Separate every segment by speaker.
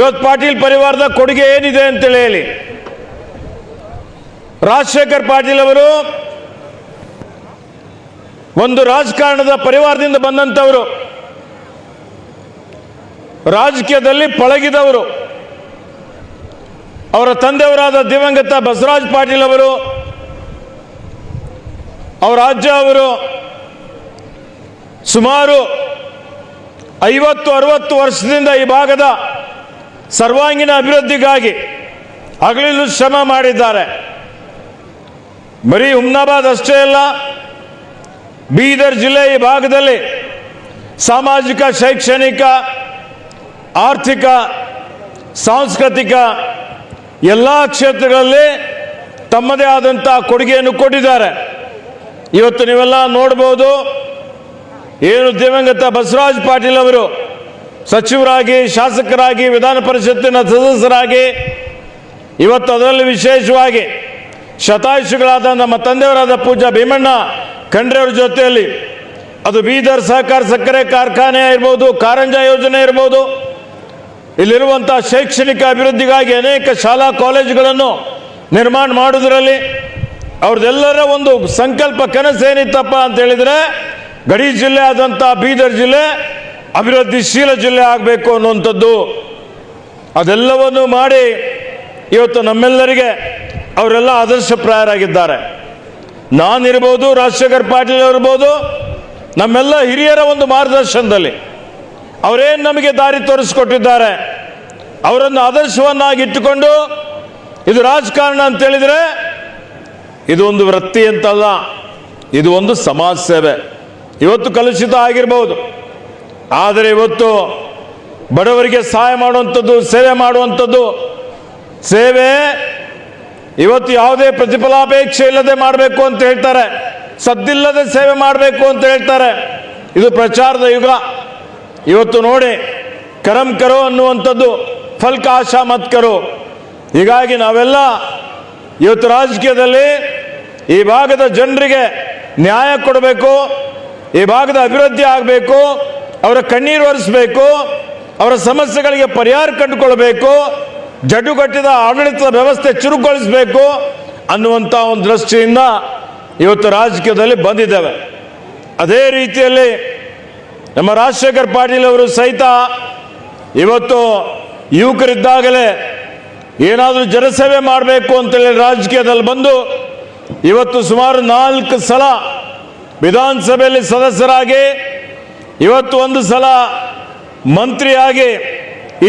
Speaker 1: ಇವತ್ತು ಪಾಟೀಲ್ ಪರಿವಾರದ ಕೊಡುಗೆ ಏನಿದೆ ಅಂತೇಳಿ ಹೇಳಿ. ರಾಜಶೇಖರ್ ಪಾಟೀಲ್ ಅವರು ಒಂದು ರಾಜಕಾರಣದ ಪರಿವಾರದಿಂದ ಬಂದಂಥವರು, ರಾಜಕೀಯದಲ್ಲಿ ಪಳಗಿದವರು. ಅವರ ತಂದೆಯವರಾದ ದಿವಂಗತ ಬಸವರಾಜ ಪಾಟೀಲ್ ಅವರು, ಅವರ ಅಜ್ಜ ಅವರು ಸುಮಾರು 50-60 ವರ್ಷದಿಂದ ಈ ಭಾಗದ ಸರ್ವಾಂಗೀಣ ಅಭಿವೃದ್ಧಿಗಾಗಿ ಹಗಲಿರುಳು ಶ್ರಮ ಮಾಡಿದ್ದಾರೆ. ಬರೀ ಹುಮ್ನಾಬಾದ್ ಅಷ್ಟೇ ಅಲ್ಲ, ಬೀದರ್ ಜಿಲ್ಲೆ ಈ ಭಾಗದಲ್ಲಿ ಸಾಮಾಜಿಕ, ಶೈಕ್ಷಣಿಕ, ಆರ್ಥಿಕ, ಸಾಂಸ್ಕೃತಿಕ ಎಲ್ಲ ಕ್ಷೇತ್ರಗಳಲ್ಲಿ ತಮ್ಮದೇ ಆದಂಥ ಕೊಡುಗೆಯನ್ನು ಕೊಟ್ಟಿದ್ದಾರೆ. ಇವತ್ತು ನೀವೆಲ್ಲ ನೋಡ್ಬೋದು, ಏನು ದಿವಂಗತ ಬಸವರಾಜ ಪಾಟೀಲ್ ಅವರು ಸಚಿವರಾಗಿ, ಶಾಸಕರಾಗಿ, ವಿಧಾನ ಪರಿಷತ್ತಿನ ಸದಸ್ಯರಾಗಿ, ಇವತ್ತು ಅದರಲ್ಲಿ ವಿಶೇಷವಾಗಿ ಶತಾಯುಷಿಗಳಾದ ನಮ್ಮ ತಂದೆಯವರಾದ ಪೂಜ್ಯ ಭೀಮಣ್ಣ ಖಂಡ್ರೆಯವರ ಜೊತೆಯಲ್ಲಿ ಅದು ಬೀದರ್ ಸಹಕಾರ ಸಕ್ಕರೆ ಕಾರ್ಖಾನೆ ಇರ್ಬೋದು, ಕಾರಂಜ ಯೋಜನೆ ಇರ್ಬೋದು, ಇಲ್ಲಿರುವಂಥ ಶೈಕ್ಷಣಿಕ ಅಭಿವೃದ್ಧಿಗಾಗಿ ಅನೇಕ ಶಾಲಾ ಕಾಲೇಜುಗಳನ್ನು ನಿರ್ಮಾಣ ಮಾಡೋದರಲ್ಲಿ ಅವ್ರದ್ದೆಲ್ಲರ ಒಂದು ಸಂಕಲ್ಪ, ಕನಸೇನಿತ್ತಪ್ಪ ಅಂತ ಹೇಳಿದರೆ ಗಡಿ ಜಿಲ್ಲೆ ಆದಂಥ ಬೀದರ್ ಜಿಲ್ಲೆ ಅಭಿವೃದ್ಧಿಶೀಲ ಜಿಲ್ಲೆ ಆಗಬೇಕು ಅನ್ನುವಂಥದ್ದು. ಅದೆಲ್ಲವನ್ನು ಮಾಡಿ ಇವತ್ತು ನಮ್ಮೆಲ್ಲರಿಗೆ ಅವರೆಲ್ಲ ಆದರ್ಶಪ್ರಾಯರಾಗಿದ್ದಾರೆ. ನಾನಿರ್ಬೋದು, ರಾಜಶೇಖರ್ ಪಾಟೀಲ್ ಅವರಿರ್ಬೋದು, ನಮ್ಮೆಲ್ಲ ಹಿರಿಯರ ಒಂದು ಮಾರ್ಗದರ್ಶನದಲ್ಲಿ ಅವರೇನು ನಮಗೆ ದಾರಿ ತೋರಿಸ್ಕೊಟ್ಟಿದ್ದಾರೆ, ಅವರನ್ನು ಆದರ್ಶವನ್ನಾಗಿ ಇಟ್ಟುಕೊಂಡು ಇದು ರಾಜಕಾರಣ ಅಂತೇಳಿದರೆ ಇದು ಒಂದು ವೃತ್ತಿ ಅಂತಲ್ಲ, ಇದು ಒಂದು ಸಮಾಜ ಸೇವೆ. ಇವತ್ತು ಕಲುಷಿತ ಆಗಿರ್ಬೋದು, ಆದರೆ ಇವತ್ತು ಬಡವರಿಗೆ ಸಹಾಯ ಮಾಡುವಂಥದ್ದು, ಸೇವೆ ಮಾಡುವಂಥದ್ದು, ಸೇವೆ ಇವತ್ತು ಯಾವುದೇ ಪ್ರತಿಫಲಾಪೇಕ್ಷೆ ಇಲ್ಲದೆ ಮಾಡಬೇಕು ಅಂತ ಹೇಳ್ತಾರೆ, ಸದ್ದಿಲ್ಲದೆ ಸೇವೆ ಮಾಡಬೇಕು ಅಂತ ಹೇಳ್ತಾರೆ. ಇದು ಪ್ರಚಾರದ ಯುಗ. ಇವತ್ತು ನೋಡಿ, ಕರಂ ಕರೋ ಅನ್ನುವಂಥದ್ದು ಫಲ್ಕ ಆಶಾ ಮತ್ ಕರೋ. ಹೀಗಾಗಿ ನಾವೆಲ್ಲ ಇವತ್ತು ರಾಜಕೀಯದಲ್ಲಿ ಈ ಭಾಗದ ಜನರಿಗೆ ನ್ಯಾಯ ಕೊಡಬೇಕು, ಈ ಭಾಗದ ಅಭಿವೃದ್ಧಿ ಆಗಬೇಕು, ಅವರ ಕಣ್ಣೀರು ಒರೆಸಬೇಕು, ಅವರ ಸಮಸ್ಯೆಗಳಿಗೆ ಪರಿಹಾರ ಕಂಡುಕೊಳ್ಬೇಕು, ಜಡ್ಡುಗಟ್ಟಿದ ಆಡಳಿತದ ವ್ಯವಸ್ಥೆ ಚುರುಕುಗೊಳಿಸಬೇಕು ಅನ್ನುವಂಥ ಒಂದು ದೃಷ್ಟಿಯಿಂದ ಇವತ್ತು ರಾಜಕೀಯದಲ್ಲಿ ಬಂದಿದ್ದೇವೆ. ಅದೇ ರೀತಿಯಲ್ಲಿ ನಮ್ಮ ರಾಜಶೇಖರ್ ಪಾಟೀಲ್ ಅವರು ಸಹಿತ ಇವತ್ತು ಯುವಕರಿದ್ದಾಗಲೇ ಏನಾದರೂ ಜನಸೇವೆ ಮಾಡಬೇಕು ಅಂತೇಳಿ ರಾಜಕೀಯದಲ್ಲಿ ಬಂದು ಇವತ್ತು ಸುಮಾರು 4 ಸಲ ವಿಧಾನಸಭೆಯಲ್ಲಿ ಸದಸ್ಯರಾಗಿ, ಇವತ್ತು 1 ಸಲ ಮಂತ್ರಿಯಾಗಿ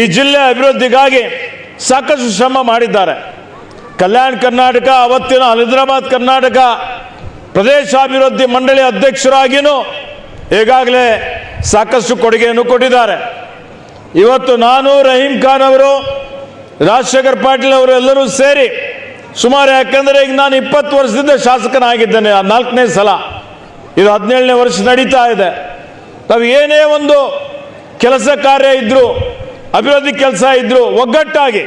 Speaker 1: ಈ ಜಿಲ್ಲೆ ಅಭಿವೃದ್ಧಿಗಾಗಿ ಸಾಕಷ್ಟು ಶ್ರಮ ಮಾಡಿದ್ದಾರೆ. ಕಲ್ಯಾಣ ಕರ್ನಾಟಕ, ಅವತ್ತಿನ ಹೈದರಾಬಾದ್ ಕರ್ನಾಟಕ ಪ್ರದೇಶಾಭಿವೃದ್ಧಿ ಮಂಡಳಿ ಅಧ್ಯಕ್ಷರಾಗಿಯೂ ಈಗಾಗಲೇ ಸಾಕಷ್ಟು ಕೊಡುಗೆಯನ್ನು ಕೊಟ್ಟಿದ್ದಾರೆ. ಇವತ್ತು ನಾನು, ರಹೀಂ ಖಾನ್ ಅವರು, ರಾಜಶೇಖರ್ ಪಾಟೀಲ್ ಅವರು ಎಲ್ಲರೂ ಸೇರಿ ಸುಮಾರು, ಯಾಕೆಂದರೆ ಈಗ ನಾನು 20 ವರ್ಷದಿಂದ ಶಾಸಕನಾಗಿದ್ದೇನೆ, 4ನೇ ಸಲ, ಇದು 17ನೇ ವರ್ಷ ನಡೀತಾ ಇದೆ. ನಾವು ಏನೇ ಒಂದು ಕೆಲಸ ಕಾರ್ಯ ಇದ್ದರೂ, ಅಭಿವೃದ್ಧಿ ಕೆಲಸ ಇದ್ದರೂ ಒಗ್ಗಟ್ಟಾಗಿ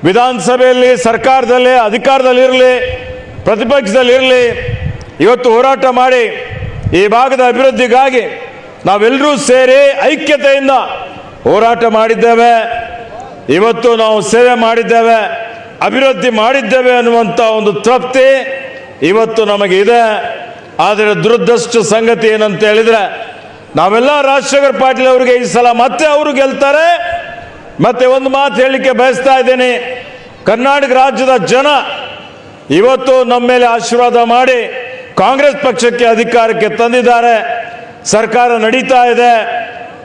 Speaker 1: ವಿಧಾನಸಭೆಯಲ್ಲಿ, ಸರ್ಕಾರದಲ್ಲಿ, ಅಧಿಕಾರದಲ್ಲಿರಲಿ, ಪ್ರತಿಪಕ್ಷದಲ್ಲಿರಲಿ ಇವತ್ತು ಹೋರಾಟ ಮಾಡಿ ಈ ಭಾಗದ ಅಭಿವೃದ್ಧಿಗಾಗಿ ನಾವೆಲ್ಲರೂ ಸೇರಿ ಐಕ್ಯತೆಯಿಂದ ಹೋರಾಟ ಮಾಡಿದ್ದೇವೆ. ಇವತ್ತು ನಾವು ಸೇವೆ ಮಾಡಿದ್ದೇವೆ, ಅಭಿವೃದ್ಧಿ ಮಾಡಿದ್ದೇವೆ ಅನ್ನುವಂಥ ಒಂದು ತೃಪ್ತಿ ಇವತ್ತು ನಮಗಿದೆ. ಆದರೆ ದುರದೃಷ್ಟ ಸಂಗತಿ ಏನಂತ ಹೇಳಿದರೆ, ನಾವೆಲ್ಲ ರಾಜಶೇಖರ್ ಪಾಟೀಲ್ ಅವರಿಗೆ ಈ ಸಲ ಮತ್ತೆ ಅವರು ಗೆಲ್ತಾರೆ. ಮತ್ತೆ ಒಂದು ಮಾತು ಹೇಳಲಿಕ್ಕೆ ಬಯಸ್ತಾ ಇದ್ದೇನೆ, ಕರ್ನಾಟಕ ರಾಜ್ಯದ ಜನ ಇವತ್ತು ನಮ್ಮ ಮೇಲೆ ಆಶೀರ್ವಾದ ಮಾಡಿ ಕಾಂಗ್ರೆಸ್ ಪಕ್ಷಕ್ಕೆ ಅಧಿಕಾರಕ್ಕೆ ತಂದಿದ್ದಾರೆ. ಸರ್ಕಾರ ನಡೀತಾ ಇದೆ,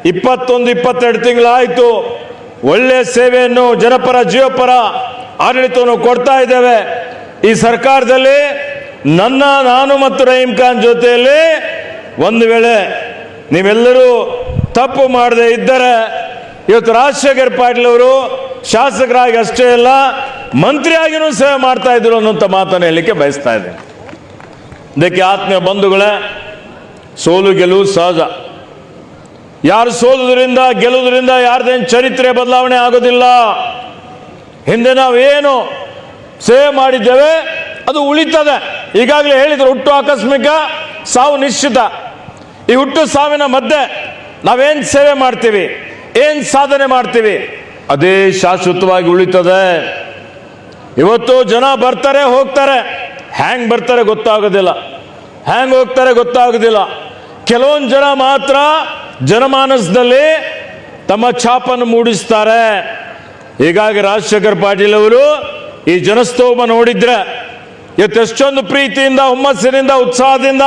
Speaker 1: 21-22 ತಿಂಗಳಾಯಿತು. ಒಳ್ಳೆಯ ಸೇವೆಯನ್ನು, ಜನಪರ ಜೀವಪರ ಆಡಳಿತವನ್ನು ಕೊಡ್ತಾ ಇದ್ದೇವೆ. ಈ ಸರ್ಕಾರದಲ್ಲಿ ನಾನು ಮತ್ತು ರಹೀಂ ಖಾನ್ ಜೊತೆಯಲ್ಲಿ ಒಂದು ವೇಳೆ ನೀವೆಲ್ಲರೂ ತಪ್ಪು ಮಾಡದೇ ಇದ್ದರೆ ಇವತ್ತು ರಾಜಶೇಖರ್ ಪಾಟೀಲ್ ಅವರು ಶಾಸಕರಾಗಿ ಅಷ್ಟೇ ಅಲ್ಲ, ಮಂತ್ರಿಯಾಗಿಯೂ ಸೇವೆ ಮಾಡ್ತಾ ಇದ್ರು ಅನ್ನೋಂಥ ಮಾತನ್ನು ಹೇಳಲಿಕ್ಕೆ ಬಯಸ್ತಾ ಇದ್ದೇನೆ. ಇದಕ್ಕೆ ಆತ್ಮೀಯ ಬಂಧುಗಳೇ, ಸೋಲು ಗೆಲುವು ಸಹಜ. ಯಾರು ಸೋಲುವುದರಿಂದ, ಗೆಲ್ಲುವುದರಿಂದ ಯಾರ್ದೇನು ಚರಿತ್ರೆ ಬದಲಾವಣೆ ಆಗೋದಿಲ್ಲ. ಹಿಂದೆ ನಾವೇನು ಸೇವೆ ಮಾಡಿದ್ದೇವೆ ಅದು ಉಳಿತದೆ. ಈಗಾಗಲೇ ಹೇಳಿದ್ರು, ಹುಟ್ಟು ಆಕಸ್ಮಿಕ, ಸಾವು ನಿಶ್ಚಿತ. ಈ ಹುಟ್ಟು ಸಾವಿನ ಮಧ್ಯೆ ನಾವೇನು ಸೇವೆ ಮಾಡ್ತೀವಿ, ಏನು ಸಾಧನೆ ಮಾಡ್ತೀವಿ, ಅದೇ ಶಾಶ್ವತವಾಗಿ ಉಳಿತದೆ. ಇವತ್ತು ಜನ ಬರ್ತಾರೆ ಹೋಗ್ತಾರೆ, ಹ್ಯಾಂಗ್ ಬರ್ತಾರೆ ಗೊತ್ತಾಗೋದಿಲ್ಲ, ಹ್ಯಾಂಗ್ ಹೋಗ್ತಾರೆ ಗೊತ್ತಾಗೋದಿಲ್ಲ. ಕೆಲವೊಂದು ಜನ ಮಾತ್ರ ಜನಮಾನಸದಲ್ಲಿ ತಮ್ಮ ಛಾಪನ್ನು ಮೂಡಿಸ್ತಾರೆ. ಹೀಗಾಗಿ ರಾಜಶೇಖರ್ ಪಾಟೀಲ್ ಅವರು ಈ ಜನಸ್ತೋಮ ನೋಡಿದ್ರೆ ಎಷ್ಟೊಂದು ಪ್ರೀತಿಯಿಂದ, ಹುಮ್ಮಸ್ಸಿನಿಂದ, ಉತ್ಸಾಹದಿಂದ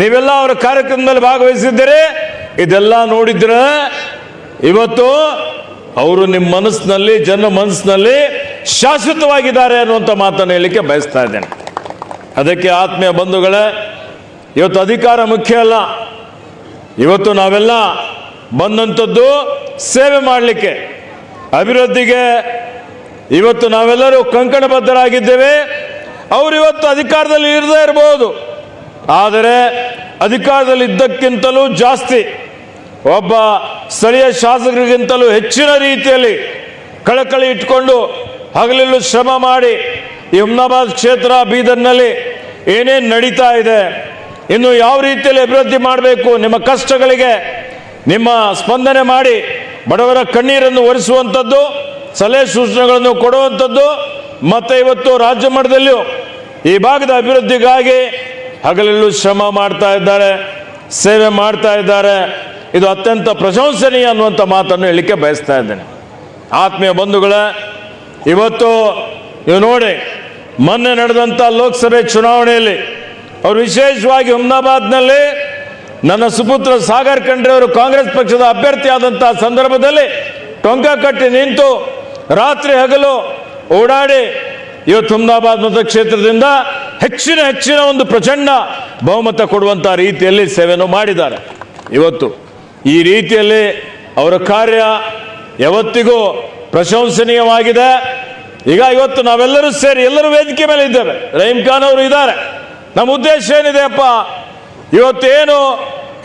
Speaker 1: ನೀವೆಲ್ಲ ಅವರ ಕಾರ್ಯಕ್ರಮದಲ್ಲಿ ಭಾಗವಹಿಸಿದ್ದೀರಿ. ಇದೆಲ್ಲ ನೋಡಿದ್ರೆ ಇವತ್ತು ಅವರು ನಿಮ್ಮ ಮನಸ್ಸಿನಲ್ಲಿ, ಜನ ಮನಸ್ಸಿನಲ್ಲಿ ಶಾಶ್ವತವಾಗಿದ್ದಾರೆ ಅನ್ನುವಂಥ ಮಾತನ್ನು ಹೇಳಲಿಕ್ಕೆ ಬಯಸ್ತಾ ಇದ್ದೇನೆ. ಅದಕ್ಕೆ ಆತ್ಮೀಯ ಬಂಧುಗಳೇ, ಇವತ್ತು ಅಧಿಕಾರ ಮುಖ್ಯ ಅಲ್ಲ. ಇವತ್ತು ನಾವೆಲ್ಲ ಬಂದಂಥದ್ದು ಸೇವೆ ಮಾಡಲಿಕ್ಕೆ, ಅಭಿವೃದ್ಧಿಗೆ. ಇವತ್ತು ನಾವೆಲ್ಲರೂ ಕಂಕಣಬದ್ಧರಾಗಿದ್ದೇವೆ. ಅವರು ಇವತ್ತು ಅಧಿಕಾರದಲ್ಲಿ ಇರದೇ ಇರಬಹುದು, ಆದರೆ ಅಧಿಕಾರದಲ್ಲಿ ಇದ್ದಕ್ಕಿಂತಲೂ ಜಾಸ್ತಿ ಒಬ್ಬ ಸ್ಥಳೀಯ ಶಾಸಕರಿಗಿಂತಲೂ ಹೆಚ್ಚಿನ ರೀತಿಯಲ್ಲಿ ಕಳಕಳಿ ಇಟ್ಕೊಂಡು ಹಗಲಿರುಳು ಶ್ರಮ ಮಾಡಿ ಈ ಹುಮ್ನಾಬಾದ್ ಕ್ಷೇತ್ರ ಬೀದರ್ನಲ್ಲಿ ಏನೇನು ನಡೀತಾ ಇದೆ, ಇನ್ನು ಯಾವ ರೀತಿಯಲ್ಲಿ ಅಭಿವೃದ್ಧಿ ಮಾಡಬೇಕು, ನಿಮ್ಮ ಕಷ್ಟಗಳಿಗೆ ನಿಮ್ಮ ಸ್ಪಂದನೆ ಮಾಡಿ ಬಡವರ ಕಣ್ಣೀರನ್ನು ಒರೆಸುವಂಥದ್ದು, ಸಲಹೆ ಸೂಚನೆಗಳನ್ನು ಕೊಡುವಂಥದ್ದು, ಮತ್ತು ಇವತ್ತು ರಾಜ್ಯ ಮಟ್ಟದಲ್ಲಿಯೂ ಈ ಭಾಗದ ಅಭಿವೃದ್ಧಿಗಾಗಿ ಹಗಲಿರುಳು ಶ್ರಮ ಮಾಡ್ತಾ ಇದ್ದಾರೆ, ಸೇವೆ ಮಾಡ್ತಾ ಇದ್ದಾರೆ. ಇದು ಅತ್ಯಂತ ಪ್ರಶಂಸನೀಯ ಅನ್ನುವಂಥ ಮಾತನ್ನು ಹೇಳಲಿಕ್ಕೆ ಬಯಸ್ತಾ ಇದ್ದೇನೆ. ಆತ್ಮೀಯ ಬಂಧುಗಳೇ, ಇವತ್ತು ನೀವು ನೋಡಿ, ಮೊನ್ನೆ ನಡೆದಂಥ ಲೋಕಸಭೆ ಚುನಾವಣೆಯಲ್ಲಿ ಅವರು ವಿಶೇಷವಾಗಿ ಹುಮ್ನಾಬಾದ್ನಲ್ಲಿ ನನ್ನ ಸುಪುತ್ರ ಸಾಗರ್ ಖಂಡ್ರೆ ಅವರು ಕಾಂಗ್ರೆಸ್ ಪಕ್ಷದ ಅಭ್ಯರ್ಥಿ ಆದಂಥ ಸಂದರ್ಭದಲ್ಲಿ ಟೊಂಕ ಕಟ್ಟಿ ನಿಂತು ರಾತ್ರಿ ಹಗಲು ಓಡಾಡಿ ಇವತ್ತು ಹುಮ್ನಾಬಾದ್ ಮತಕ್ಷೇತ್ರದಿಂದ ಹೆಚ್ಚಿನ ಒಂದು ಪ್ರಚಂಡ ಬಹುಮತ ಕೊಡುವಂಥ ರೀತಿಯಲ್ಲಿ ಸೇವೆಯನ್ನು ಮಾಡಿದ್ದಾರೆ. ಇವತ್ತು ಈ ರೀತಿಯಲ್ಲಿ ಅವರ ಕಾರ್ಯ ಯಾವತ್ತಿಗೂ ಪ್ರಶಂಸನೀಯವಾಗಿದೆ. ಈಗ ಇವತ್ತು ನಾವೆಲ್ಲರೂ ಸೇರಿ ಎಲ್ಲರೂ ವೇದಿಕೆ ಮೇಲೆ ಇದ್ದೇವೆ. ರಹೀಂ ಖಾನ್ ಅವರು ಇದ್ದಾರೆ. ನಮ್ಮ ಉದ್ದೇಶ ಏನಿದೆ ಅಪ್ಪ, ಇವತ್ತೇನು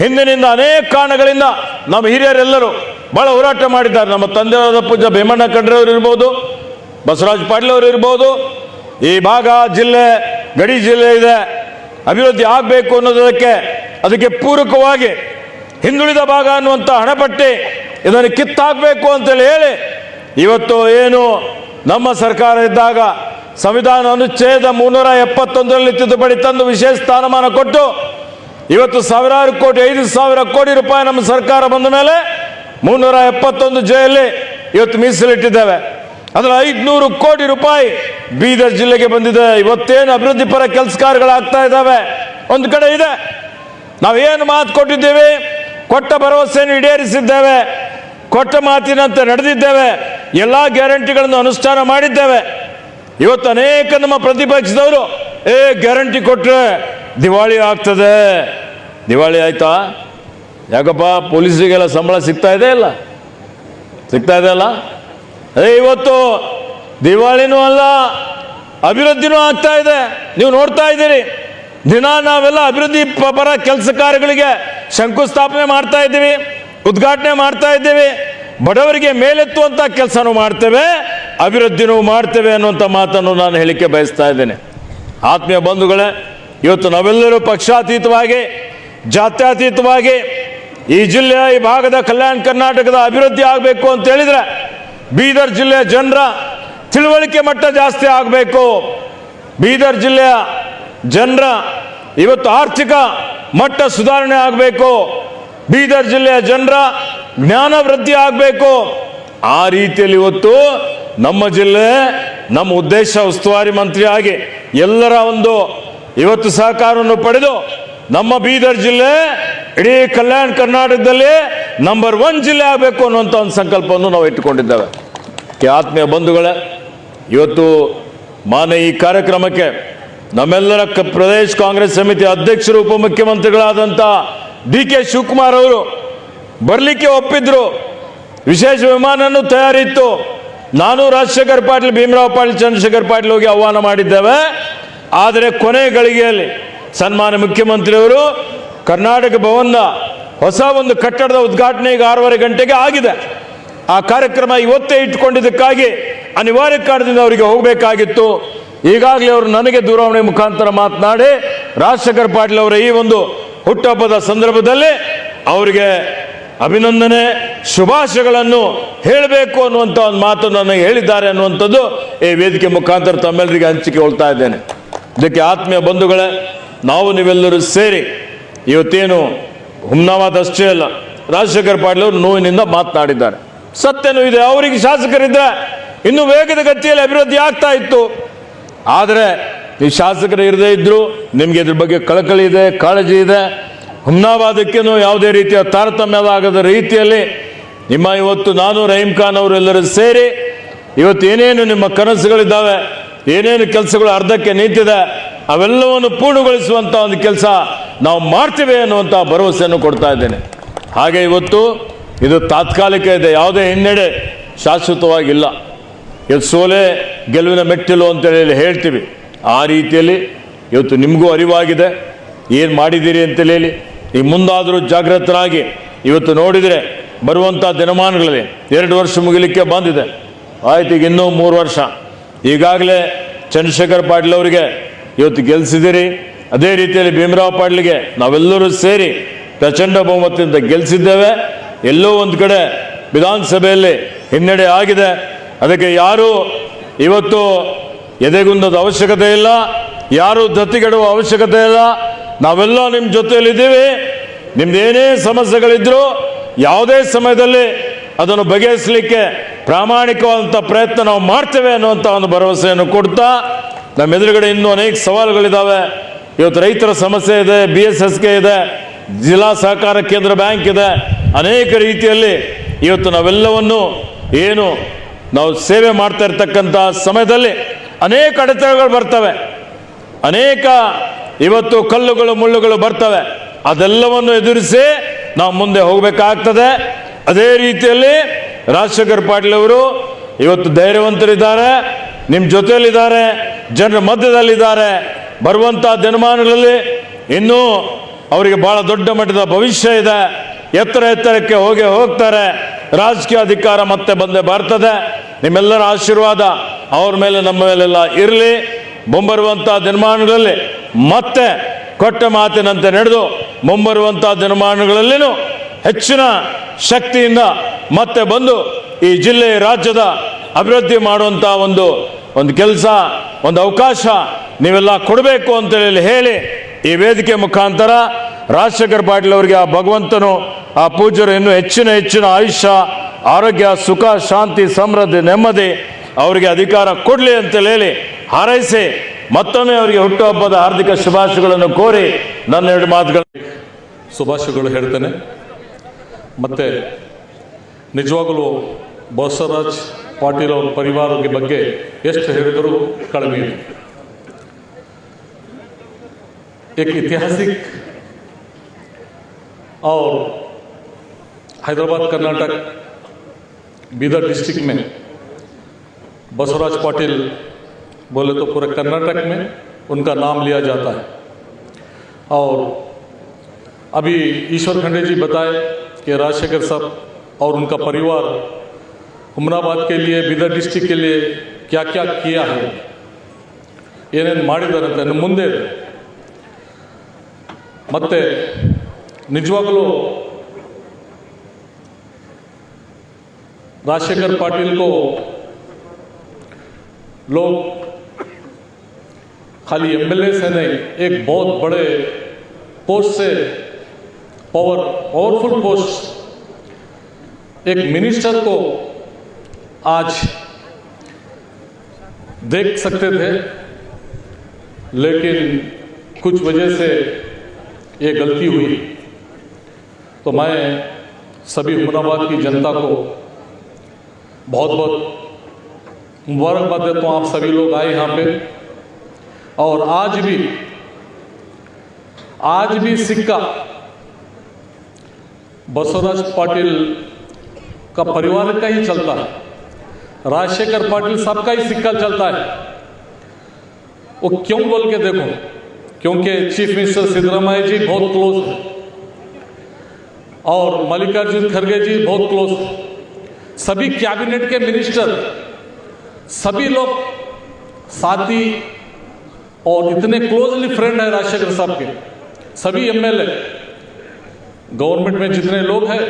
Speaker 1: ಹಿಂದಿನಿಂದ ಅನೇಕ ಕಾರಣಗಳಿಂದ ನಮ್ಮ ಹಿರಿಯರೆಲ್ಲರೂ ಬಹಳ ಹೋರಾಟ ಮಾಡಿದ್ದಾರೆ. ನಮ್ಮ ತಂದೆಯವರ ಪೂಜ್ಯ ಭೀಮಣ್ಣ ಖಂಡ್ರೆ ಅವರು ಇರ್ಬೋದು, ಬಸವರಾಜ ಪಾಟೀಲ್ ಅವರು ಇರ್ಬೋದು. ಈ ಭಾಗ ಜಿಲ್ಲೆ ಗಡಿ ಜಿಲ್ಲೆ ಇದೆ, ಅಭಿವೃದ್ಧಿ ಆಗಬೇಕು ಅನ್ನೋದಕ್ಕೆ ಅದಕ್ಕೆ ಪೂರಕವಾಗಿ ಹಿಂದುಳಿದ ಭಾಗ ಅನ್ನುವಂಥ ಹಣಪಟ್ಟಿ ಇದನ್ನು ಕಿತ್ತಾಕಬೇಕು ಅಂತೇಳಿ ಹೇಳಿ ಇವತ್ತು ಏನು ನಮ್ಮ ಸರ್ಕಾರ ಇದ್ದಾಗ ಸಂವಿಧಾನ ಅನುಚ್ಛೇದ 371ರಲ್ಲಿ ತಿದ್ದುಪಡಿ ತಂದು ವಿಶೇಷ ಸ್ಥಾನಮಾನ ಕೊಟ್ಟು ಇವತ್ತು ಸಾವಿರಾರು ಕೋಟಿ, 5,000 ಕೋಟಿ ರೂಪಾಯಿ ನಮ್ಮ ಸರ್ಕಾರ ಬಂದ ಮೇಲೆ 371 ಜೆಯಲ್ಲಿ ಇವತ್ತು ಮೀಸಲಿಟ್ಟಿದ್ದೇವೆ. ಅದರ 500 ಕೋಟಿ ರೂಪಾಯಿ ಬೀದರ್ ಜಿಲ್ಲೆಗೆ ಬಂದಿದೆ. ಇವತ್ತೇನು ಅಭಿವೃದ್ಧಿ ಪರ ಕೆಲಸ ಕಾರ್ಯಗಳಾಗ್ತಾ ಇದ್ದಾವೆ. ಒಂದು ಕಡೆ ಇದೆ, ನಾವೇನು ಮಾತು ಕೊಟ್ಟಿದ್ದೇವೆ, ಕೊಟ್ಟ ಭರವಸೆಯನ್ನು ಈಡೇರಿಸಿದ್ದೇವೆ, ಕೊಟ್ಟ ಮಾತಿನಂತೆ ನಡೆದಿದ್ದೇವೆ, ಎಲ್ಲ ಗ್ಯಾರಂಟಿಗಳನ್ನು ಅನುಷ್ಠಾನ ಮಾಡಿದ್ದೇವೆ. ಇವತ್ತು ಅನೇಕ ನಮ್ಮ ಪ್ರತಿಪಕ್ಷದವರು ಗ್ಯಾರಂಟಿ ಕೊಟ್ಟರೆ ದಿವಾಳಿ ಆಗ್ತದೆ. ದಿವಾಳಿ ಆಯ್ತಾ? ಯಾಕಪ್ಪ, ಪೊಲೀಸರಿಗೆಲ್ಲ ಸಂಬಳ ಸಿಗ್ತಾ ಇದೆ ಇಲ್ಲ? ಸಿಗ್ತಾ ಇದೆ ಅಲ್ಲ? ಇವತ್ತು ದಿವಾಳಿನೂ ಅಲ್ಲ, ಅಭಿವೃದ್ಧಿನೂ ಆಗ್ತಾ ಇದೆ. ನೀವು ನೋಡ್ತಾ ಇದ್ದೀರಿ, ದಿನ ನಾವೆಲ್ಲ ಅಭಿವೃದ್ಧಿ ಪರ ಕೆಲಸ ಕಾರ್ಯಗಳಿಗೆ ಶಂಕುಸ್ಥಾಪನೆ ಮಾಡ್ತಾ ಇದ್ದೀವಿ, ಉದ್ಘಾಟನೆ ಮಾಡ್ತಾ ಇದ್ದೀವಿ. ಬಡವರಿಗೆ ಮೇಲೆತ್ತುವಂಥ ಕೆಲಸನೂ ಮಾಡ್ತೇವೆ, ಅಭಿವೃದ್ಧಿನೂ ಮಾಡ್ತೇವೆ ಅನ್ನುವಂಥ ಮಾತನ್ನು ನಾನು ಹೇಳಿಕೆ ಬಯಸ್ತಾ ಇದ್ದೇನೆ. ಆತ್ಮೀಯ ಬಂಧುಗಳೇ, ಇವತ್ತು ನಾವೆಲ್ಲರೂ ಪಕ್ಷಾತೀತವಾಗಿ, ಜಾತ್ಯತೀತವಾಗಿ ಈ ಜಿಲ್ಲೆಯ, ಈ ಭಾಗದ, ಕಲ್ಯಾಣ ಕರ್ನಾಟಕದ ಅಭಿವೃದ್ಧಿ ಆಗಬೇಕು ಅಂತ ಹೇಳಿದ್ರೆ ಬೀದರ್ ಜಿಲ್ಲೆಯ ಜನರ ತಿಳುವಳಿಕೆ ಮಟ್ಟ ಜಾಸ್ತಿ ಆಗಬೇಕು. ಬೀದರ್ ಜಿಲ್ಲೆಯ ಜನರ ಇವತ್ತು ಆರ್ಥಿಕ ಮಟ್ಟ ಸುಧಾರಣೆ ಆಗಬೇಕು. ಬೀದರ್ ಜಿಲ್ಲೆಯ ಜನರ ಜ್ಞಾನ ವೃದ್ಧಿ ಆಗಬೇಕು. ಆ ರೀತಿಯಲ್ಲಿ ಇವತ್ತು ನಮ್ಮ ಜಿಲ್ಲೆ, ನಮ್ಮ ಉದ್ದೇಶ ಉಸ್ತುವಾರಿ ಮಂತ್ರಿಯಾಗಿ ಎಲ್ಲರ ಒಂದು ಇವತ್ತು ಸಹಕಾರವನ್ನು ಪಡೆದು ನಮ್ಮ ಬೀದರ್ ಜಿಲ್ಲೆ ಇಡೀ ಕಲ್ಯಾಣ ಕರ್ನಾಟಕದಲ್ಲಿ ನಂಬರ್ 1 ಜಿಲ್ಲೆ ಆಗಬೇಕು ಅನ್ನುವಂಥ ಒಂದು ಸಂಕಲ್ಪವನ್ನು ನಾವು ಇಟ್ಟುಕೊಂಡಿದ್ದೇವೆ. ಆತ್ಮೀಯ ಬಂಧುಗಳೇ, ಇವತ್ತು ಈ ಕಾರ್ಯಕ್ರಮಕ್ಕೆ ನಮ್ಮೆಲ್ಲರ ಪ್ರದೇಶ ಕಾಂಗ್ರೆಸ್ ಸಮಿತಿ ಅಧ್ಯಕ್ಷರು, ಉಪಮುಖ್ಯಮಂತ್ರಿಗಳಾದಂಥ DK ಶಿವಕುಮಾರ್ ಅವರು ಬರಲಿಕ್ಕೆ ಒಪ್ಪಿದ್ರು. ವಿಶೇಷ ವಿಮಾನನೂ ತಯಾರಿತ್ತು. ನಾನು, ರಾಜಶೇಖರ್ ಪಾಟೀಲ್, ಭೀಮರಾವ್ ಪಾಟೀಲ್, ಚಂದ್ರಶೇಖರ್ ಪಾಟೀಲ್ ಹೋಗಿ ಆಹ್ವಾನ ಮಾಡಿದ್ದೇವೆ. ಆದರೆ ಕೊನೆ ಗಳಿಗೆಯಲ್ಲಿ ಸನ್ಮಾನ್ಯ ಮುಖ್ಯಮಂತ್ರಿಯವರು ಕರ್ನಾಟಕ ಭವನದ ಹೊಸ ಒಂದು ಕಟ್ಟಡದ ಉದ್ಘಾಟನೆ ಈಗ 6:30 ಗಂಟೆಗೆ ಆಗಿದೆ. ಆ ಕಾರ್ಯಕ್ರಮ ಇವತ್ತೇ ಇಟ್ಟುಕೊಂಡಿದ್ದಕ್ಕಾಗಿ ಅನಿವಾರ್ಯ ಕಾರಣದಿಂದ ಅವರಿಗೆ ಹೋಗಬೇಕಾಗಿತ್ತು. ಈಗಾಗಲೇ ಅವರು ನನಗೆ ದೂರವಾಣಿ ಮುಖಾಂತರ ಮಾತನಾಡಿ ರಾಜಶೇಖರ್ ಪಾಟೀಲ್ ಅವರ ಈ ಒಂದು ಹುಟ್ಟುಹಬ್ಬದ ಸಂದರ್ಭದಲ್ಲಿ ಅವರಿಗೆ ಅಭಿನಂದನೆ ಶುಭಾಶಯಗಳನ್ನು ಹೇಳಬೇಕು ಅನ್ನುವಂಥ ಒಂದು ಮಾತು ನನಗೆ ಹೇಳಿದ್ದಾರೆ ಅನ್ನುವಂಥದ್ದು ಈ ವೇದಿಕೆ ಮುಖಾಂತರ ತಮ್ಮೆಲ್ಲರಿಗೆ ಹಂಚಿಕೊಳ್ತಾ ಇದ್ದೇನೆ. ಇದಕ್ಕೆ ಆತ್ಮೀಯ ಬಂಧುಗಳೇ, ನಾವು ನೀವೆಲ್ಲರೂ ಸೇರಿ ಇವತ್ತೇನು ಹುಮ್ನಾಬಾದ್ ಅಷ್ಟೇ ಅಲ್ಲ, ರಾಜಶೇಖರ್ ಪಾಟೀಲ್ ಅವರು ನೋವಿನಿಂದ ಮಾತನಾಡಿದ್ದಾರೆ. ಸತ್ಯನೂ ಇದೆ, ಅವರಿಗೆ ಶಾಸಕರಿದ್ದರೆ ಇನ್ನೂ ವೇಗದ ಗತಿಯಲ್ಲಿ ಅಭಿವೃದ್ಧಿ ಆಗ್ತಾ ಇತ್ತು. ಆದರೆ ಈ ಶಾಸಕರು ಇರದೇ ಇದ್ರು, ನಿಮಗೆ ಇದ್ರ ಬಗ್ಗೆ ಕಳಕಳಿ ಇದೆ, ಕಾಳಜಿ ಇದೆ. ಹುಮ್ನಾಬಾದಕ್ಕೇನು ಯಾವುದೇ ರೀತಿಯ ತಾರತಮ್ಯವಾಗದ ರೀತಿಯಲ್ಲಿ ನಿಮ್ಮ ಇವತ್ತು ನಾನು ರಹೀಂ ಖಾನ್ ಅವರೆಲ್ಲರೂ ಸೇರಿ ಇವತ್ತು ಏನೇನು ನಿಮ್ಮ ಕನಸುಗಳಿದ್ದಾವೆ, ಏನೇನು ಕೆಲಸಗಳು ಅರ್ಧಕ್ಕೆ ನಿಂತಿದೆ, ಅವೆಲ್ಲವನ್ನು ಪೂರ್ಣಗೊಳಿಸುವಂಥ ಒಂದು ಕೆಲಸ ನಾವು ಮಾಡ್ತೇವೆ ಅನ್ನುವಂಥ ಭರವಸೆಯನ್ನು ಕೊಡ್ತಾ ಇದ್ದೇನೆ. ಹಾಗೆ ಇವತ್ತು ಇದು ತಾತ್ಕಾಲಿಕ ಇದೆ, ಯಾವುದೇ ಹಿನ್ನಡೆ ಶಾಶ್ವತವಾಗಿಲ್ಲ. ಇವತ್ತು ಸೋಲೆ ಗೆಲುವಿನ ಮೆಟ್ಟಿಲು ಅಂತೇಳಿ ಹೇಳ್ತೀವಿ. ಆ ರೀತಿಯಲ್ಲಿ ಇವತ್ತು ನಿಮಗೂ ಅರಿವಾಗಿದೆ ಏನು ಮಾಡಿದ್ದೀರಿ ಅಂತೇಳಿ. ಈಗ ಮುಂದಾದರೂ ಜಾಗೃತರಾಗಿ ಇವತ್ತು ನೋಡಿದರೆ ಬರುವಂಥ ದಿನಮಾನಗಳಲ್ಲಿ 2 ವರ್ಷ ಮುಗಿಲಿಕ್ಕೆ ಬಂದಿದೆ. ಆಯ್ತು, ಈಗ ಇನ್ನೂ 3 ವರ್ಷ. ಈಗಾಗಲೇ ಚಂದ್ರಶೇಖರ್ ಪಾಟೀಲ್ ಅವರಿಗೆ ಇವತ್ತು ಗೆಲ್ಲಿಸಿದ್ದೀರಿ. ಅದೇ ರೀತಿಯಲ್ಲಿ ಭೀಮರಾವ್ ಪಾಟೀಲ್ಗೆ ನಾವೆಲ್ಲರೂ ಸೇರಿ ಪ್ರಚಂಡ ಬಹುಮತದಿಂದ ಗೆಲ್ಲಿಸಿದ್ದೇವೆ. ಎಲ್ಲೋ ಒಂದು ಕಡೆ ವಿಧಾನಸಭೆಯಲ್ಲಿ ಹಿನ್ನಡೆ ಆಗಿದೆ. ಅದಕ್ಕೆ ಯಾರೂ ಇವತ್ತು ಎದೆಗುಂದದ ಅವಶ್ಯಕತೆ ಇಲ್ಲ, ಯಾರೂ ದತ್ತಿಗೆಡುವ ಅವಶ್ಯಕತೆ ಇಲ್ಲ. ನಾವೆಲ್ಲ ನಿಮ್ಮ ಜೊತೆಯಲ್ಲಿದ್ದೀವಿ. ನಿಮ್ದು ಏನೇ ಸಮಸ್ಯೆಗಳಿದ್ರೂ ಯಾವುದೇ ಸಮಯದಲ್ಲಿ ಅದನ್ನು ಬಗೆಹರಿಸಲಿಕ್ಕೆ ಪ್ರಾಮಾಣಿಕವಾದಂಥ ಪ್ರಯತ್ನ ನಾವು ಮಾಡ್ತೇವೆ ಅನ್ನುವಂಥ ಒಂದು ಭರವಸೆಯನ್ನು ಕೊಡ್ತಾ, ನಮ್ಮ ಎದುರುಗಡೆ ಇನ್ನೂ ಅನೇಕ ಸವಾಲುಗಳಿದ್ದಾವೆ. ಇವತ್ತು ರೈತರ ಸಮಸ್ಯೆ ಇದೆ, BSSK ಇದೆ, ಜಿಲ್ಲಾ ಸಹಕಾರ ಕೇಂದ್ರ ಬ್ಯಾಂಕ್ ಇದೆ. ಅನೇಕ ರೀತಿಯಲ್ಲಿ ಇವತ್ತು ನಾವೆಲ್ಲವನ್ನು ಏನು ನಾವು ಸೇವೆ ಮಾಡ್ತಾ ಇರ್ತಕ್ಕಂಥ ಸಮಯದಲ್ಲಿ ಅನೇಕ ಅಡೆತಡೆಗಳು ಬರ್ತವೆ, ಅನೇಕ ಇವತ್ತು ಕಲ್ಲುಗಳು ಮುಳ್ಳುಗಳು ಬರ್ತವೆ. ಅದೆಲ್ಲವನ್ನು ಎದುರಿಸಿ ನಾವು ಮುಂದೆ ಹೋಗಬೇಕಾಗ್ತದೆ. ಅದೇ ರೀತಿಯಲ್ಲಿ ರಾಜಶೇಖರ್ ಪಾಟೀಲ್ ಅವರು ಇವತ್ತು ಧೈರ್ಯವಂತರಿದ್ದಾರೆ, ನಿಮ್ಮ ಜೊತೆಯಲ್ಲಿದ್ದಾರೆ, ಜನರ ಮಧ್ಯದಲ್ಲಿದ್ದಾರೆ. ಬರುವಂಥ ದಿನಮಾನಗಳಲ್ಲಿ ಇನ್ನೂ ಅವರಿಗೆ ಬಹಳ ದೊಡ್ಡ ಮಟ್ಟದ ಭವಿಷ್ಯ ಇದೆ. ಎತ್ತರಕ್ಕೆ ಹೋಗ್ತಾರೆ. ರಾಜಕೀಯ ಅಧಿಕಾರ ಮತ್ತೆ ಬಂದೇ ಬರ್ತದೆ. ನಿಮ್ಮೆಲ್ಲರ ಆಶೀರ್ವಾದ ಅವ್ರ ಮೇಲೆ ನಮ್ಮ ಮೇಲೆಲ್ಲ ಇರಲಿ. ಮುಂಬರುವಂಥ ದಿನಮಾನಗಳಲ್ಲಿ ಮತ್ತೆ ಕೊಟ್ಟ ಮಾತಿನಂತೆ ನಡೆದು ಮುಂಬರುವಂಥ ದಿನಮಾನಗಳಲ್ಲಿನೂ ಹೆಚ್ಚಿನ ಶಕ್ತಿಯಿಂದ ಮತ್ತೆ ಬಂದು ಈ ಜಿಲ್ಲೆ ರಾಜ್ಯದ ಅಭಿವೃದ್ಧಿ ಮಾಡುವಂಥ ಒಂದು ಕೆಲಸ, ಒಂದು ಅವಕಾಶ ನೀವೆಲ್ಲ ಕೊಡಬೇಕು ಅಂತೇಳಿ ಹೇಳಿ ಈ ವೇದಿಕೆ ಮುಖಾಂತರ ರಾಜಶೇಖರ್ ಪಾಟೀಲ್ ಅವರಿಗೆ ಆ ಭಗವಂತನು, ಆ ಪೂಜ್ಯರು ಇನ್ನೂ ಹೆಚ್ಚಿನ ಆಯುಷ್ಯ, ಆರೋಗ್ಯ, ಸುಖ, ಶಾಂತಿ, ಸಮೃದ್ಧಿ, ನೆಮ್ಮದಿ ಅವರಿಗೆ ಅಧಿಕಾರ ಕೊಡಲಿ ಅಂತೇಳಿ ಹೇಳಿ ಹಾರೈಸಿ ಮತ್ತೊಮ್ಮೆ ಅವರಿಗೆ ಹುಟ್ಟುಹಬ್ಬದ ಹಾರ್ದಿಕ ಶುಭಾಶಯಗಳನ್ನು ಕೋರಿ ನನ್ನ 2 ಮಾತುಗಳು
Speaker 2: ಶುಭಾಶಯಗಳು ಹೇಳ್ತೇನೆ. ಮತ್ತು ನಿಜವಾಗಲೂ ಬಸವರಾಜ್ ಪಾಟೀಲ್ ಅವ್ರ ಪರಿವಾರದ ಬಗ್ಗೆ ಎಷ್ಟು ಹೇಳಿದರೂ ಕಡಿಮೆ ಇದೆ. एक ऐतिहासिक और हैदराबाद कर्नाटक बीदर डिस्ट्रिक्ट में बसवराज पाटिल बोले तो पूरे कर्नाटक में उनका नाम लिया जाता है. और अभी ईश्वर खंडे जी बताए कि राजशेखर साहब और उनका परिवार हुमनाबाद के लिए, बीदर डिस्ट्रिक्ट के लिए क्या क्या किया है, ಏನೇನು ಮಾಡಿದ್ದಾರೆ ಅಂತ ಮುಂದೆ ಇದೆ. ಮತ್ತೆ निजवागलू राजशेखर पाटिल को लोग खाली MLA से नहीं, एक बहुत बड़े पोस्ट से, पावरफुल पोस्ट, एक मिनिस्टर को आज देख सकते थे, लेकिन कुछ वजह से ये गलती हुई. तो मैं सभी हुमनाबाद की जनता को बहुत बहुत मुबारकबाद देता हूँ. आप सभी लोग आए यहाँ पे, और आज भी सिक्का बसवराज पाटिल का परिवार का ही चलता है. राजशेखर पाटिल सबका ही सिक्का चलता है. वो क्यों बोल के देखो, क्योंकि चीफ मिनिस्टर सिद्धरामैया जी बहुत क्लोज है और मल्लिकार्जुन खड़गे जी बहुत क्लोज है. सभी कैबिनेट के मिनिस्टर, सभी लोग साथी और इतने क्लोजली फ्रेंड है राजशेखर साहब के. सभी MLA, गवर्नमेंट में जितने लोग हैं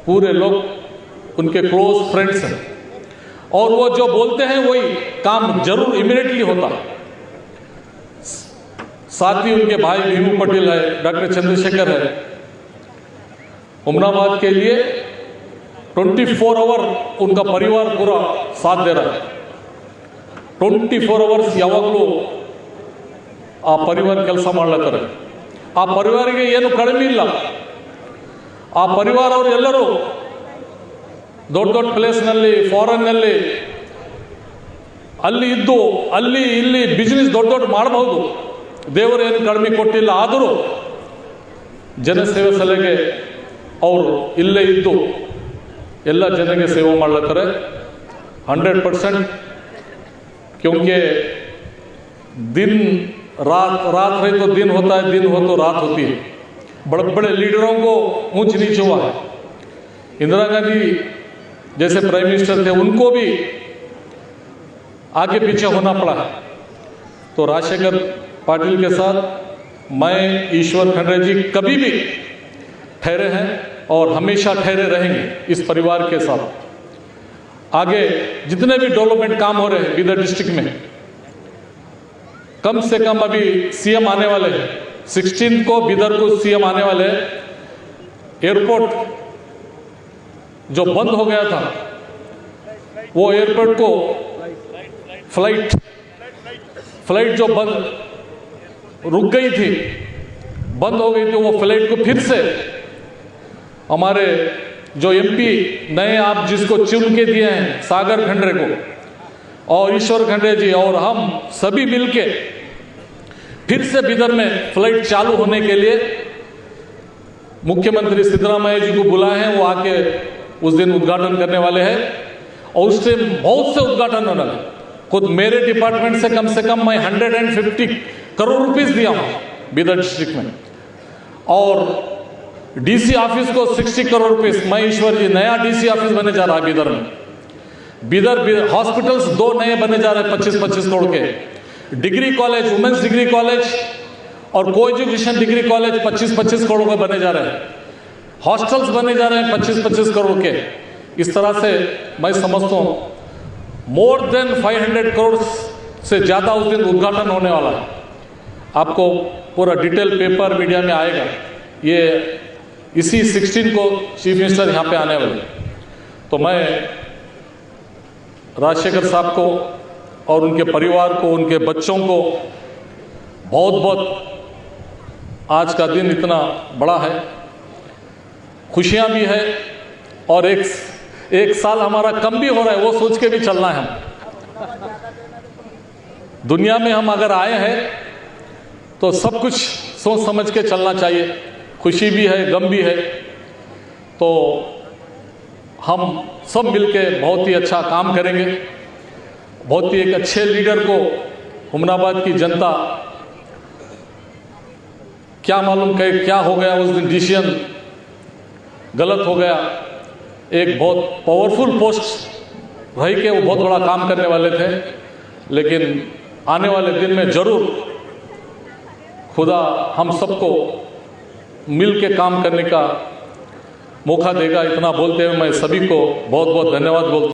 Speaker 2: पूरे लोग उनके क्लोज फ्रेंड्स हैं और वो जो बोलते हैं वही काम जरूर इमीडिएटली होता है। साथ ही उनके भाई भीमू पटेल है, डॉक्टर चंद्रशेखर है, हुमनाबाद के लिए 24 आवर उनका परिवार पूरा साथ दे रहा है। 24 ಅವರ್ಸ್ ಯಾವಾಗಲೂ ಆ ಪರಿವಾರ ಕೆಲಸ ಮಾಡ್ಲತ್ತಾರೆ। ಆ ಪರಿವಾರಿಗೆ ಏನು ಕಡಿಮೆ ಇಲ್ಲ। ಆ ಪರಿವಾರವರು ಎಲ್ಲರೂ ದೊಡ್ಡ ದೊಡ್ಡ ಪ್ಲೇಸ್ನಲ್ಲಿ, ಫಾರಿನ್ನಲ್ಲಿ ಅಲ್ಲಿ ಇದ್ದು ಅಲ್ಲಿ ಇಲ್ಲಿ ಬಿಸ್ನೆಸ್ ದೊಡ್ಡ ದೊಡ್ಡ ಮಾಡಬಹುದು, ದೇವರು ಏನು ಕಡಿಮೆ ಕೊಟ್ಟಿಲ್ಲ। ಆದರೂ ಜನಸೇವೆ ಸಲಹೆಗೆ ಅವರು ಇಲ್ಲೇ ಇದ್ದು ಎಲ್ಲ ಜನರಿಗೆ ಸೇವೆ ಮಾಡ್ಲತ್ತಾರೆ 100%। क्योंकि दिन रात, रात रही तो दिन होता है, दिन हो तो रात होती है। बड़े बड़े लीडरों को ऊंच नीच हुआ है। इंदिरा गांधी जैसे प्राइम मिनिस्टर थे, उनको भी आगे पीछे होना पड़ा है। तो राजशेखर पाटिल के साथ मैं, ईश्वर खंडरे जी कभी भी ठहरे हैं और हमेशा ठहरे रहेंगे इस परिवार के साथ। आगे जितने भी डेवलपमेंट काम हो रहे हैं बीदर डिस्ट्रिक्ट में, कम से कम अभी सीएम आने वाले हैं, 16 को बीदर को सीएम आने वाले हैं। एयरपोर्ट जो बंद हो गया था, वो एयरपोर्ट को फ्लाइट जो बंद रुक गई थी, बंद हो गई थी, वो फ्लाइट को फिर से हमारे जो एमपी नए आप जिसको चुन के दिए हैं, सागर खंडरे को और ईश्वर खंडरे जी और हम सभी मिलके फिर से बीदर में फ्लाइट चालू होने के लिए मुख्यमंत्री सिद्धरामैया जी को बुलाए हैं। वो आके उस दिन उद्घाटन करने वाले हैं और उस टाइम बहुत से उद्घाटन होने वाले। खुद मेरे डिपार्टमेंट से कम मैं 150 करोड़ रुपीस दिया हूँ बीदर डिस्ट्रिक्ट में, और डीसी ऑफिस को 60 करोड़ रुपीस। मैं ईश्वर जी नया डीसी ऑफिस बने जा रहा है बीदर में। बीदर हॉस्पिटल्स 2 नए बने जा रहे हैं 25-25 करोड़ के। Degree college, women's degree college और को एजुकेशन डिग्री कॉलेज 25-25 करोड़ के बने जा रहे हैं। हॉस्टल्स बने जा रहे हैं 25-25 करोड़ के। इस तरह से मैं समझता हूँ मोर देन 500 करोड़ से ज़्यादा उस दिन उद्घाटन होने वाला है। आपको पूरा डिटेल पेपर मीडिया में आएगा। ये इसी 16 को चीफ मिनिस्टर यहाँ पे आने वाले। तो मैं राजशेखर साहब को और उनके परिवार को, उनके बच्चों को बहुत बहुत, आज का दिन इतना बड़ा है, खुशियाँ भी है और एक साल हमारा कम भी हो रहा है, वो सोच के भी चलना है। हम दुनिया में हम अगर आए हैं तो सब कुछ सोच समझ के चलना चाहिए। खुशी भी है, गम भी है। तो हम सब मिलके बहुत ही अच्छा काम करेंगे। बहुत ही एक अच्छे लीडर को हुमनाबाद की जनता, क्या मालूम क्या हो गया उस दिन, डिसीजन गलत हो गया। एक बहुत पावरफुल पोस्ट रही के वो बहुत बड़ा काम करने वाले थे, लेकिन आने वाले दिन में जरूर खुदा हम सबको मिल के काम करने का मौका देगा। इतना बोलते हुए मैं सभी को बहुत बहुत धन्यवाद बोलता हूँ।